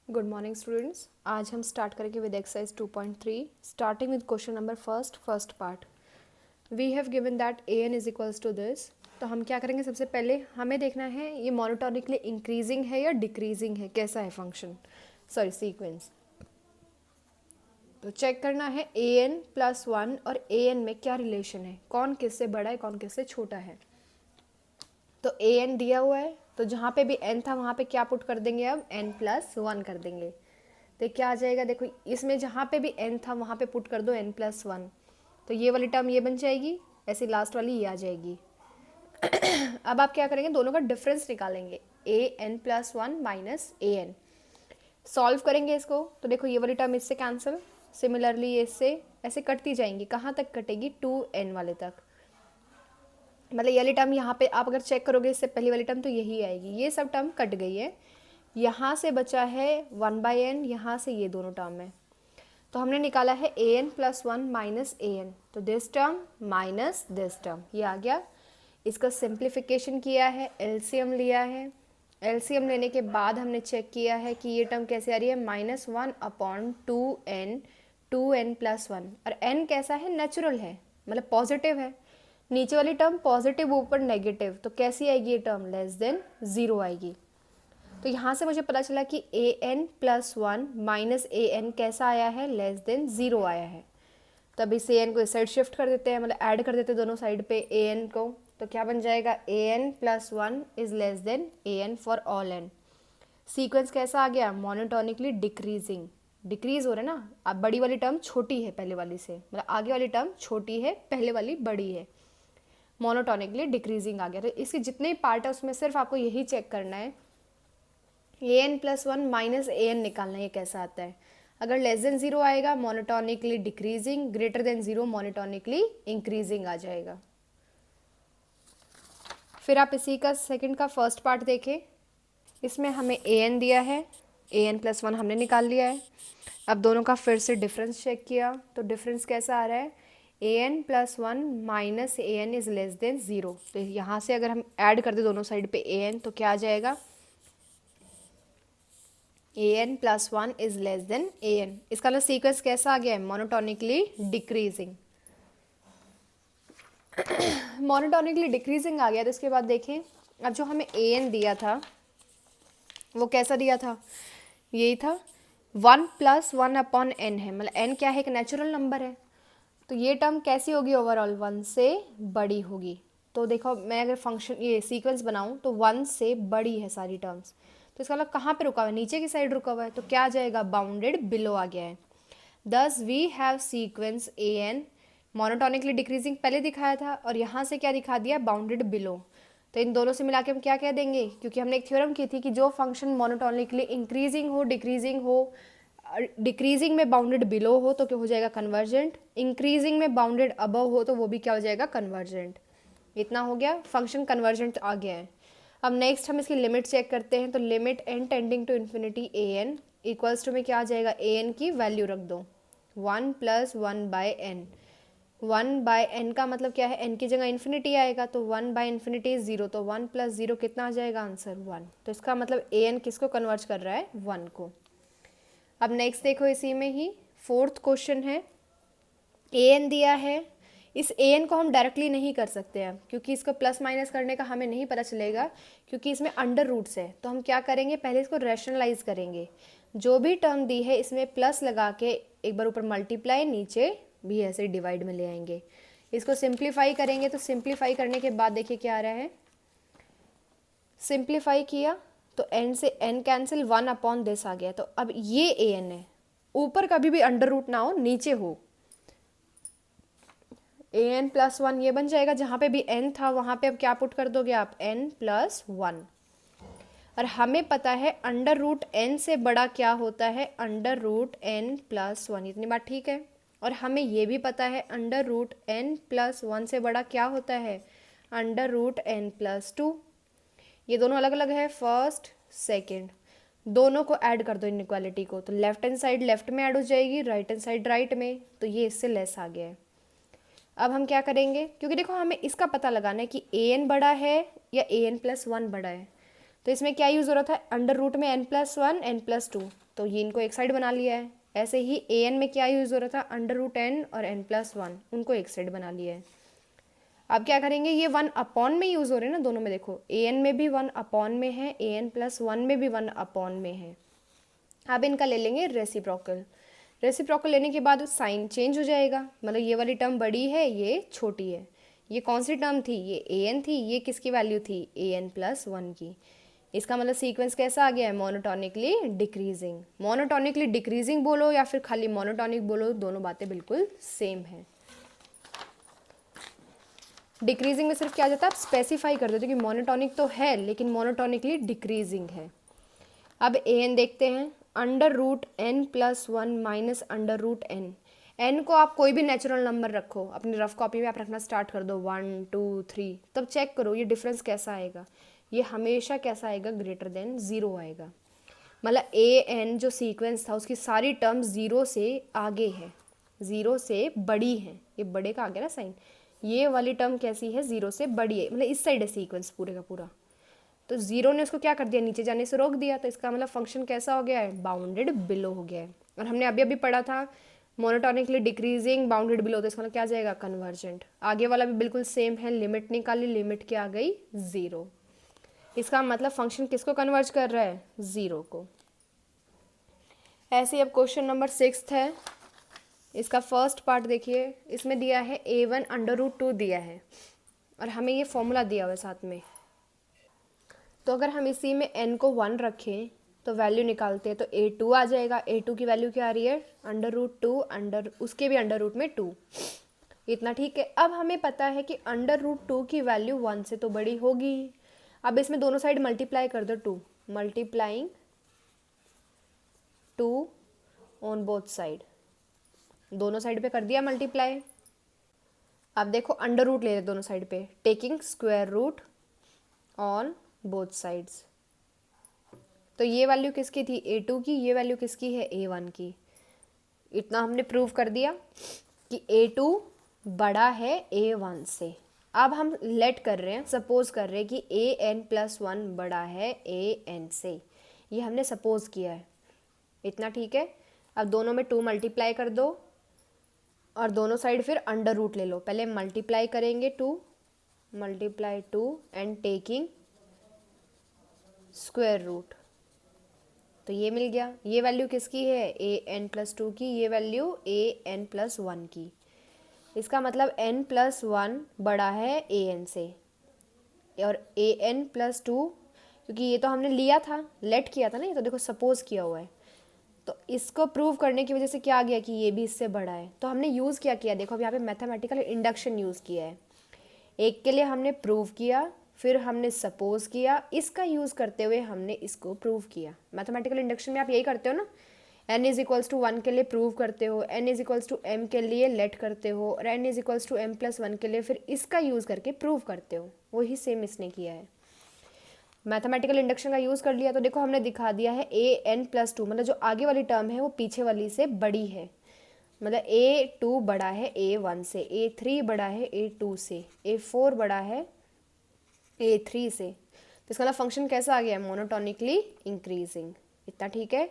Good morning students. आज हम start करेंगे with exercise 2.3 starting with question number first part. We have given that A N is equals to this. तो हम क्या करेंगे, सबसे पहले हमें देखना है ये मोनोटोनिकली इंक्रीजिंग है या डिक्रीजिंग है, कैसा है फंक्शन, सॉरी सीक्वेंस। तो चेक करना है ए एन प्लस वन और ए एन में क्या रिलेशन है, कौन किससे बड़ा है कौन किससे छोटा है। तो ए एन दिया हुआ है, तो जहाँ पे भी एन था वहाँ पे क्या पुट कर देंगे, अब एन प्लस वन कर देंगे। तो क्या आ जाएगा, देखो इसमें जहाँ पे भी एन था वहाँ पे पुट कर दो एन प्लस वन, तो ये वाली टर्म ये बन जाएगी, ऐसी लास्ट वाली ये आ जाएगी। अब आप क्या करेंगे, दोनों का डिफरेंस निकालेंगे, ए n plus one minus a N. Solve करेंगे इसको, तो देखो ये वाली टर्म इससे कैंसिल, सिमिलरली ये इससे ऐसे कटती जाएंगी, कहाँ तक कटेगी, टू एन वाले तक। मतलब ये वाली टर्म यहाँ पे आप अगर चेक करोगे इससे पहली वाली टर्म तो यही आएगी, ये सब टर्म कट गई है। यहाँ से बचा है वन बाई एन, यहाँ से ये दोनों टर्म है। तो हमने निकाला है a n plus one minus a N, तो this term minus this term ये आ गया। इसका सिंप्लीफिकेशन किया है, एलसीएम लिया है। एलसीएम लेने के बाद हमने चेक किया है कि ये टर्म कैसे आ रही है, minus one upon two N plus one. और एन कैसा है, नेचुरल है, मतलब पॉजिटिव है। नीचे वाली टर्म पॉजिटिव ऊपर नेगेटिव, तो कैसी आएगी ये टर्म, लेस देन ज़ीरो आएगी। तो यहाँ से मुझे पता चला कि ए n plus one minus a N कैसा आया है, लेस देन ज़ीरो आया है। तब इस ए एन को इस साइड शिफ्ट कर देते हैं, मतलब ऐड कर देते हैं दोनों साइड पे ए एन को। तो क्या बन जाएगा, a n plus one is less than a n for all n. Sequence कैसा आ गया, मोनोटोनिकली डिक्रीजिंग, डिक्रीज हो रहा है ना। अब बड़ी वाली टर्म छोटी है पहले वाली से, मतलब आगे वाली टर्म छोटी है पहले वाली बड़ी है, मोनोटोनिकली डिक्रीजिंग आ गया। तो इसके जितने पार्ट है उसमें सिर्फ आपको यही चेक करना है, a n plus one minus a n निकालना है, ये कैसा आता है। अगर लेस देन जीरो आएगा monotonically decreasing, greater than zero monotonically increasing आ जाएगा। फिर आप इसी का सेकंड का फर्स्ट पार्ट देखें, इसमें हमें ए एन दिया है, ए एन प्लस वन हमने निकाल लिया है। अब दोनों का फिर से डिफरेंस चेक किया, तो डिफरेंस कैसा आ रहा है, a n plus one minus a N is less than zero. तो यहाँ से अगर हम ऐड कर दे दोनों साइड पे ए एन, तो क्या आ जाएगा, a n plus one is less than a n. इसका मतलब सीक्वेंस कैसा आ गया है, मोनोटोनिकली डिक्रीजिंग। मोनोटोनिकली डिक्रीजिंग आ गया। तो इसके बाद देखें, अब जो हमें ए एन दिया था वो कैसा दिया था, यही था one plus one upon N है, मतलब एन क्या है, एक नेचुरल नंबर है। तो ये टर्म कैसी होगी, ओवरऑल वन से बड़ी होगी। तो देखो मैं अगर फंक्शन ये सीक्वेंस बनाऊं तो वन से बड़ी है सारी टर्म्स। तो इसका मतलब कहाँ पे रुका हुआ है, नीचे की साइड रुका हुआ है, तो क्या आ जाएगा, बाउंडेड बिलो आ गया है। Thus we have sequence A N monotonically decreasing पहले दिखाया था, और यहाँ से क्या दिखा दिया, बाउंडेड बिलो। तो इन दोनों से मिला के हम क्या कह देंगे, क्योंकि हमने एक थ्योरम की थी कि जो फंक्शन मोनोटोनिकली इंक्रीजिंग हो डिक्रीजिंग हो, डिक्रीजिंग में बाउंडेड बिलो हो तो क्या हो जाएगा, कन्वर्जेंट। इंक्रीजिंग में बाउंडेड अबव हो तो वो भी क्या हो जाएगा, कन्वर्जेंट। इतना हो गया, फंक्शन कन्वर्जेंट आ गया है। अब नेक्स्ट हम इसकी लिमिट चेक करते हैं, तो limit N tending to infinity A N equals to में क्या आ जाएगा, ए एन की वैल्यू रख दो, one plus one by N. One by N का मतलब क्या है, एन की जगह इन्फिनिटी आएगा, तो one by infinity is zero, तो वन प्लस जीरो कितना आ जाएगा, आंसर वन। तो इसका मतलब ए एन किसको कन्वर्ट कर रहा है, वन को। अब नेक्स्ट देखो, इसी में ही फोर्थ क्वेश्चन है, ए एन दिया है। इस ए एन को हम डायरेक्टली नहीं कर सकते हैं, क्योंकि इसको प्लस माइनस करने का हमें नहीं पता चलेगा, क्योंकि इसमें अंडर रूट्स है। तो हम क्या करेंगे, पहले इसको रैशनलाइज करेंगे, जो भी टर्म दी है इसमें प्लस लगा के एक बार ऊपर मल्टीप्लाई, नीचे भी ऐसे डिवाइड में ले आएंगे। इसको सिंप्लीफाई करेंगे, तो सिंप्लीफाई करने के बाद देखिए क्या आ रहा है, सिंप्लीफाई किया तो एन से n cancel, one upon this आ गया। तो अब ये ए एन है, ऊपर कभी भी अंडर रूट ना हो, नीचे हो, ए एन प्लस वन ये बन जाएगा। जहाँ पे भी एन था वहाँ पे अब क्या पुट कर दोगे आप, एन प्लस वन। और हमें पता है अंडर रूट एन से बड़ा क्या होता है, under root N plus one. इतनी बात ठीक है। और हमें ये भी पता है under root N plus one से बड़ा क्या होता है, under root N plus two. ये दोनों अलग अलग है, फर्स्ट सेकेंड, दोनों को ऐड कर दो इनइक्वालिटी को, तो लेफ्ट हैंड साइड लेफ्ट में ऐड हो जाएगी, राइट हैंड साइड राइट में, तो ये इससे लेस आ गया है। अब हम क्या करेंगे, क्योंकि देखो हमें इसका पता लगाना है कि ए एन बड़ा है या ए एन प्लस वन बड़ा है। तो इसमें क्या यूज़ हो रहा था, अंडर रूट में n+1 n+2, तो ये इनको एक साइड बना लिया है। ऐसे ही an में क्या यूज़ हो रहा था, अंडर रूट n और n+1, उनको एक साइड बना लिया है। अब क्या करेंगे, ये 1 में यूज़ हो रहे हैं ना दोनों में, देखो an में भी 1 में है, an+1 में भी 1 में है। अब इनका ले लेंगे रेसिप्रोकल। रेसिप्रोकल लेने के बाद साइन चेंज हो जाएगा, मतलब ये वाली टर्म बड़ी है, ये छोटी है। ये कौन सी टर्म थी, ये an थी, ये किसकी वैल्यू थी, an+1 की। इसका मतलब सीक्वेंस कैसा आ गया है, मोनोटोनिकली डिक्रीजिंग। मोनोटोनिकली डिक्रीजिंग बोलो या फिर खाली मोनोटोनिक बोलो, दोनों बातें बिल्कुल सेम है। डिक्रीजिंग में सिर्फ क्या आ जाता है, आप स्पेसिफाई कर देते हो कि मोनोटोनिक तो है लेकिन मोनोटोनिकली डिक्रीजिंग है। अब an देखते हैं, under root n+1 minus under root n। n को आप कोई भी नेचुरल नंबर रखो, अपनी रफ कॉपी में आप रखना स्टार्ट कर दो 1 2 3, तब चेक करो ये डिफरेंस कैसा आएगा। ये हमेशा कैसा आएगा, ग्रेटर देन 0 आएगा। मतलब an जो सीक्वेंस था उसकी सारी टर्म 0 से आगे है, 0 से बड़ी है। ये बड़े का आ गया ना साइन, ये वाली टर्म कैसी है, 0 से बड़ी है, मतलब इस साइड है सीक्वेंस पूरे का पूरा। तो 0 ने उसको क्या कर दिया, नीचे जाने से रोक दिया, तो इसका मतलब फंक्शन कैसा हो गया है, बाउंडेड बिलो हो गया है। और हमने अभी अभी पढ़ा था मोनोटोनिकली डिक्रीजिंग बाउंडेड बिलो, तो इसका मतलब क्या आ जाएगा, कन्वर्जेंट। आगे वाला भी बिल्कुल सेम है, लिमिट निकाली, लिमिट क्या आ गई, 0। इसका मतलब फंक्शन किसको कन्वर्ज कर रहा है, 0 को। ऐसे ही अब क्वेश्चन नंबर 6 है, इसका फर्स्ट पार्ट देखिए। इसमें दिया है a1√2 दिया है और हमें ये फॉर्मूला दिया हुआ है साथ में। तो अगर हम इसी में n को 1 रखें तो वैल्यू निकालते हैं तो a2 आ जाएगा। a2 की वैल्यू क्या आ रही है, √2 अंडर उसके भी अंडर रूट में 2, इतना ठीक है। अब हमें पता है कि √2 की वैल्यू 1 से तो बड़ी होगी। अब इसमें दोनों साइड मल्टीप्लाई कर दो, 2 मल्टीप्लाइंग 2 ऑन बोथ साइड, दोनों साइड पे कर दिया मल्टीप्लाई। अब देखो अंडर रूट ले रहे दोनों साइड पे, taking square root on both sides. तो ये वैल्यू किसकी थी, a2 की, ये वैल्यू किसकी है, a1 की। इतना हमने प्रूव कर दिया कि a2 बड़ा है a1 से। अब हम लेट कर रहे हैं, सपोज कर रहे हैं कि an+1 बड़ा है an से, ये हमने सपोज किया है, इतना ठीक है। अब दोनों में 2 मल्टीप्लाई कर दो और दोनों साइड फिर अंडर रूट ले लो। पहले मल्टीप्लाई करेंगे 2 multiply 2 and taking square root, तो ये मिल गया। ये वैल्यू किसकी है, an+2 की, ये वैल्यू an+1 की। इसका मतलब n+1 बड़ा है an से, और an+2, क्योंकि ये तो हमने लिया था, लेट किया था ना, ये तो देखो सपोज किया हुआ है, तो इसको प्रूव करने की वजह से क्या आ गया कि ये भी इससे बड़ा है। तो हमने यूज़ क्या किया, देखो अब यहाँ पे मैथमेटिकल इंडक्शन यूज़ किया है। एक के लिए हमने प्रूव किया, फिर हमने सपोज किया, इसका यूज़ करते हुए हमने इसको प्रूव किया। मैथमेटिकल इंडक्शन में आप यही करते हो ना, n=1 के लिए प्रूव करते हो, n=m के लिए लेट करते हो, और n=m+1 के लिए फिर इसका यूज़ करके प्रूव करते हो। वही सेम इसने किया है, मैथमेटिकल इंडक्शन का यूज़ कर लिया। तो देखो हमने दिखा दिया है an+2, मतलब जो आगे वाली टर्म है वो पीछे वाली से बड़ी है, मतलब a2 बड़ा है a1 से, a3 बड़ा है a2 से, a4 बड़ा है a3 से। तो इसका मतलब फंक्शन कैसा आ गया है, मोनोटोनिकली इंक्रीजिंग, इतना ठीक है।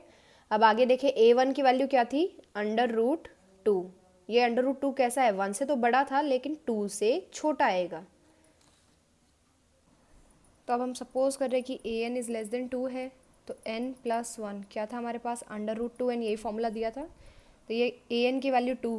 अब आगे देखें, a1 की वैल्यू क्या थी, √2। ये √2 कैसा है, 1 से तो बड़ा था लेकिन 2 से छोटा आएगा। तो अब हम सपोज कर रहे हैं कि an <2 है, तो n+1 क्या था हमारे पास, √2n, यही फॉर्मूला दिया था। तो ये an की वैल्यू 2,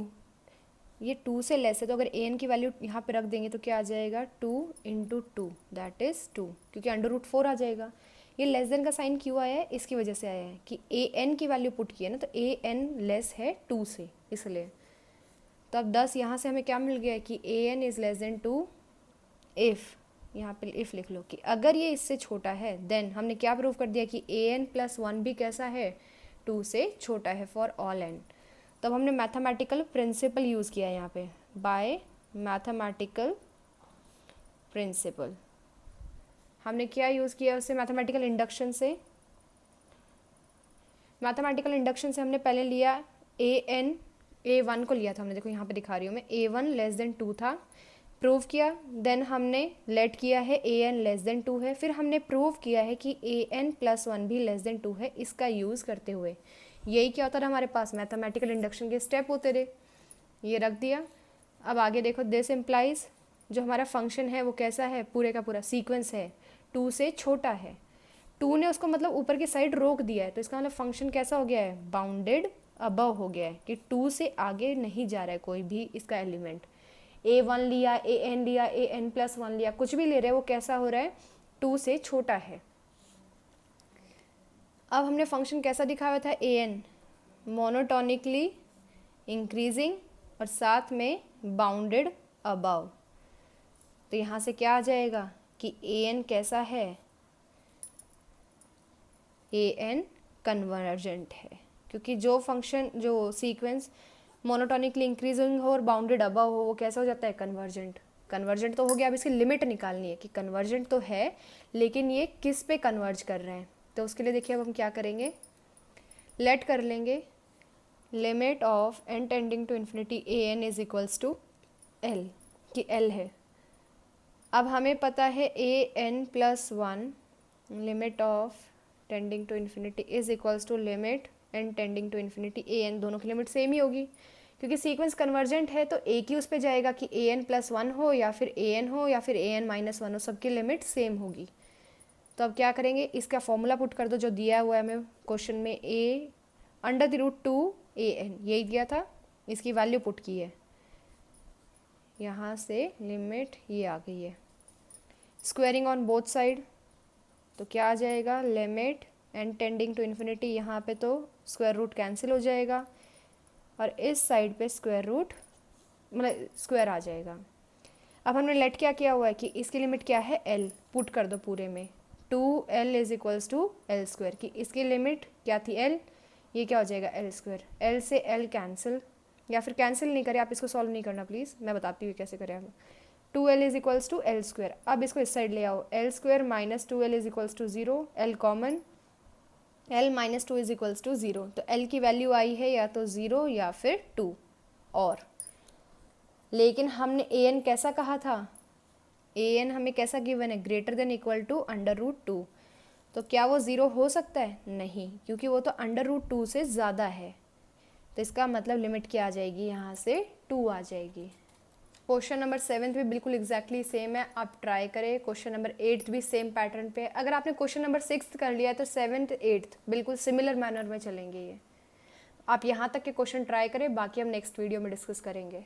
ये 2 से लेस है, तो अगर an की वैल्यू यहाँ पे रख देंगे तो क्या आ जाएगा, 2 × 2 दैट इज़ 2, क्योंकि √4 आ जाएगा। ये लेस देन का साइन क्यों आया है, इसकी वजह से आया है कि an की वैल्यू पुट की है ना, तो an लेस है 2 से, इसलिए। तो अब 10 यहाँ से हमें क्या मिल गया कि an <2 इफ़, यहाँ पे इफ़ लिख लो कि अगर ये इससे छोटा है, देन हमने क्या प्रूव कर दिया कि an+1 भी कैसा है, 2 से छोटा है फॉर ऑल n। तब हमने मैथमेटिकल प्रिंसिपल यूज़ किया है यहाँ पे, बाय मैथमेटिकल प्रिंसिपल। हमने क्या यूज़ किया उससे, मैथमेटिकल इंडक्शन से। मैथमेटिकल इंडक्शन से हमने पहले लिया a1 को लिया था हमने, देखो यहाँ पे दिखा रही हूँ मैं, a1 <2 था, प्रूव किया, देन हमने लेट किया है ए एन लेस देन 2 है, फिर हमने प्रूव किया है कि ए एन प्लस 1 भी लेस देन 2 है। इसका यूज़ करते हुए यही क्या होता था, हमारे पास मैथमेटिकल इंडक्शन के स्टेप होते थे। ये रख दिया। अब आगे देखो, दिस इम्प्लाइज जो हमारा फंक्शन है वो कैसा है, पूरे का पूरा सीक्वेंस है, 2 से छोटा है। 2 ने उसको मतलब ऊपर की साइड रोक दिया है, तो इसका मतलब फंक्शन कैसा हो गया है, बाउंडेड अबव हो गया है, कि 2 से आगे नहीं जा रहा है कोई भी इसका एलिमेंट। a1 लिया, an लिया, an प्लस 1 लिया, कुछ भी ले रहे हैं, वो कैसा हो रहा है, 2 से छोटा है। अब हमने फंक्शन कैसा दिखाया हुआ था, an मोनोटोनिकली इंक्रीजिंग और साथ में बाउंडेड अबव। तो यहाँ से क्या आ जाएगा कि an कैसा है, an कन्वर्जेंट है, क्योंकि जो फंक्शन जो सीक्वेंस मोनोटोनिकली इंक्रीजिंग हो और बाउंडेड अबव हो वो कैसा हो जाता है, कन्वर्जेंट। कन्वर्जेंट तो हो गया, अब इसकी लिमिट निकालनी है कि कन्वर्जेंट तो है लेकिन ये किस पे कन्वर्ज कर रहे हैं। तो उसके लिए देखिए अब हम क्या करेंगे, लेट कर लेंगे limit of n tending to infinity A N is equals to l, कि l है। अब हमें पता है a n plus 1 limit of tending to infinity is equals to limit N tending to infinity A n, दोनों की limit same ही होगी क्योंकि सीक्वेंस कन्वर्जेंट है, तो एक ही उस पर जाएगा कि ए एन प्लस 1 हो या फिर ए एन हो या फिर ए एन माइनस 1 हो, सबकी लिमिट सेम होगी। तो अब क्या करेंगे, इसका फॉर्मूला पुट कर दो जो दिया हुआ है हमें क्वेश्चन में, a under the root 2 a n, यही दिया था, इसकी वैल्यू पुट की है, यहाँ से लिमिट ये आ गई है। स्क्वायरिंग ऑन बोथ साइड, तो क्या आ जाएगा, limit N tending to infinity, यहाँ पे तो स्क्वायर रूट कैंसिल हो जाएगा और इस साइड पे स्क्वायर रूट मतलब स्क्वायर आ जाएगा। अब हमने लेट क्या किया हुआ है कि इसकी लिमिट क्या है, एल, पुट कर दो पूरे में, 2l is equals to L square, की इसकी लिमिट क्या थी, एल, ये क्या हो जाएगा, एल स्क्वायर। एल से एल कैंसिल, या फिर कैंसिल नहीं करें आप, इसको सॉल्व नहीं करना प्लीज़, मैं बताती हूँ कैसे करें आप। 2l is equals to L square, अब इसको इस साइड ले आओ, L square minus 2l is equals to 0, L common, l minus 2 is equals to 0, तो l की वैल्यू आई है या तो 0 या फिर 2, और लेकिन हमने an कैसा कहा था, an हमें कैसा गिवन है, greater than equal to under root 2, तो क्या वो 0 हो सकता है, नहीं, क्योंकि वो तो अंडर रूट 2 से ज़्यादा है, तो इसका मतलब लिमिट क्या आ जाएगी, यहाँ से 2 आ जाएगी। क्वेश्चन नंबर 7 भी बिल्कुल एग्जैक्टली सेम है, आप ट्राई करें। क्वेश्चन नंबर 8 भी सेम पैटर्न पे है। अगर आपने क्वेश्चन नंबर 6 कर लिया है तो 7th 8th बिल्कुल सिमिलर मैनर में चलेंगे ये। आप यहाँ तक के क्वेश्चन ट्राई करें, बाकी हम नेक्स्ट वीडियो में डिस्कस करेंगे।